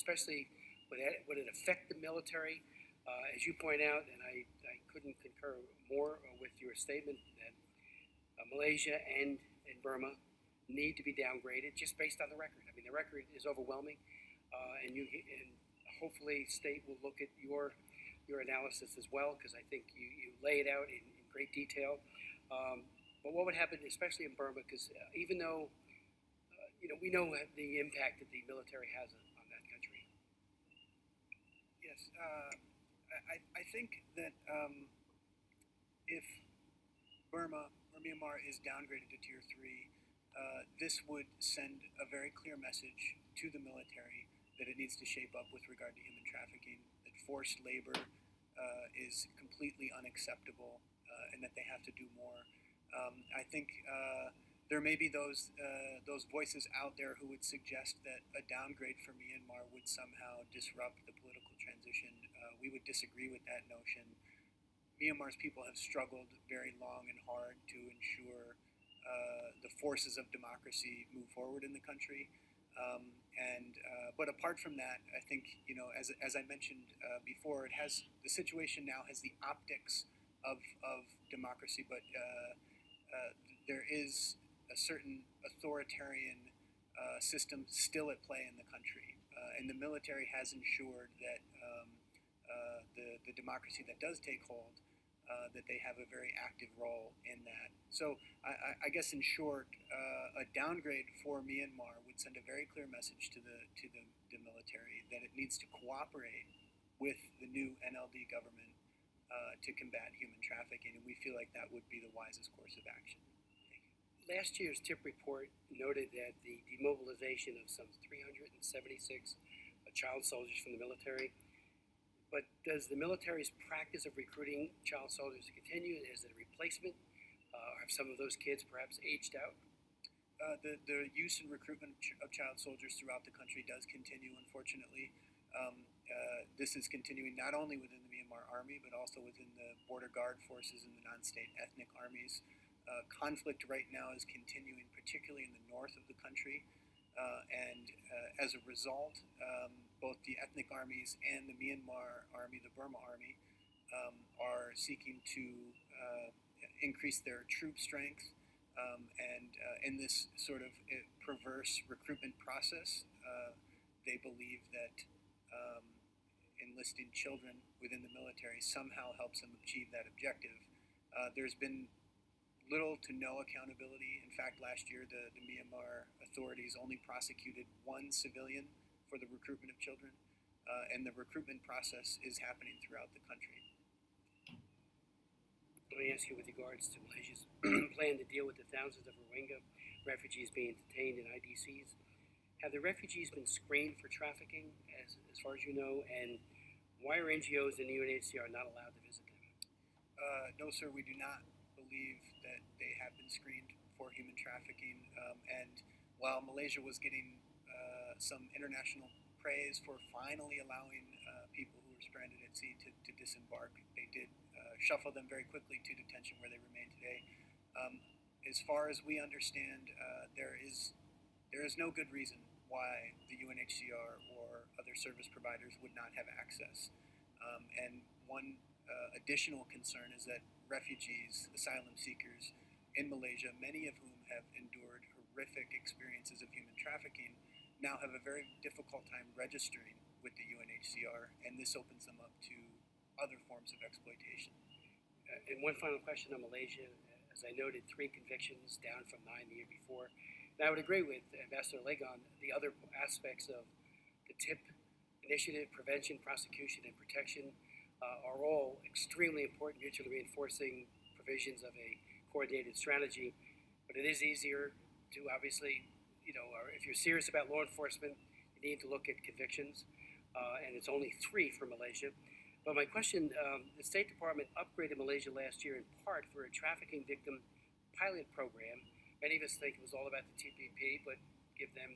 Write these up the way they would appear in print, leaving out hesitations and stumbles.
especially would it affect the military? As you point out, and I couldn't concur more with your statement that Malaysia and Burma need to be downgraded just based on the record. I mean, the record is overwhelming, and hopefully state will look at your analysis as well, because I think you lay it out in great detail. But what would happen, especially in Burma, because even though we know the impact that the military has on that country. Yes, I think that if Burma or Myanmar is downgraded to Tier 3, this would send a very clear message to the military that it needs to shape up with regard to human trafficking, that forced labor is completely unacceptable, and that they have to do more. I think there may be those voices out there who would suggest that a downgrade for Myanmar would somehow disrupt the political transition. We would disagree with that notion. Myanmar's people have struggled very long and hard to ensure the forces of democracy move forward in the country. But apart from that, I think, as I mentioned before, the situation now has the optics of democracy, but there is a certain authoritarian system still at play in the country, and the military has ensured that the democracy that does take hold, that they have a very active role in that. So I guess in short, a downgrade for Myanmar would send a very clear message to the military that it needs to cooperate with the new NLD government to combat human trafficking, and we feel like that would be the wisest course of action. Last year's TIP report noted that the demobilization of some 376 child soldiers from the military. But does the military's practice of recruiting child soldiers continue? Is it a replacement? Have some of those kids perhaps aged out? The use and recruitment of child soldiers throughout the country does continue, unfortunately. This is continuing not only within the Myanmar Army, but also within the border guard forces and the non-state ethnic armies. Conflict right now is continuing, particularly in the north of the country, and as a result, both the ethnic armies and the Myanmar Army, the Burma Army, are seeking to increase their troop strength, and in this sort of perverse recruitment process, they believe that enlisting children within the military somehow helps them achieve that objective. There's been little to no accountability. In fact, last year the Myanmar authorities only prosecuted one civilian for the recruitment of children, and the recruitment process is happening throughout the country. Let me ask you, with regards to Malaysia's plan to deal with the thousands of Rohingya refugees being detained in IDCs, have the refugees been screened for trafficking, as far as you know, and why are NGOs and the UNHCR not allowed to visit them? No, sir, we do not believe that they have been screened for human trafficking, and while Malaysia was getting some international praise for finally allowing people who were stranded at sea to disembark, they did shuffle them very quickly to detention, where they remain today. As far as we understand, there is no good reason why the UNHCR or other service providers would not have access. And one additional concern is that refugees, asylum seekers in Malaysia, many of whom have endured horrific experiences of human trafficking, now have a very difficult time registering with the UNHCR, and this opens them up to other forms of exploitation. And one final question on Malaysia. As I noted, 3 convictions, down from 9 the year before. And I would agree with Ambassador Legon, the other aspects of the TIP initiative, prevention, prosecution, and protection, are all extremely important, mutually reinforcing provisions of a coordinated strategy. But it is easier to obviously, if you're serious about law enforcement, you need to look at convictions, and it's only 3 for Malaysia. But my question, the State Department upgraded Malaysia last year in part for a trafficking victim pilot program. Many of us think it was all about the TPP, but give them,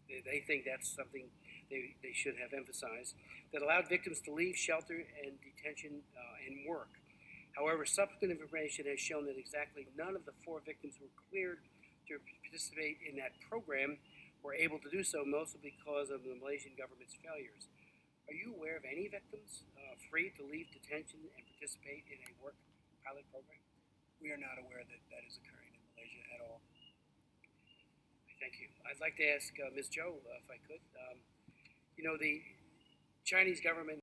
they think that's something they should have emphasized, that allowed victims to leave shelter and detention and work. However, subsequent information has shown that exactly none of the 4 victims who were cleared to participate in that program were able to do so mostly because of the Malaysian government's failures. Are you aware of any victims free to leave detention and participate in a work pilot program? We are not aware that that is occurring in Malaysia at all. Thank you. I'd like to ask Ms. Zhou, if I could. The Chinese government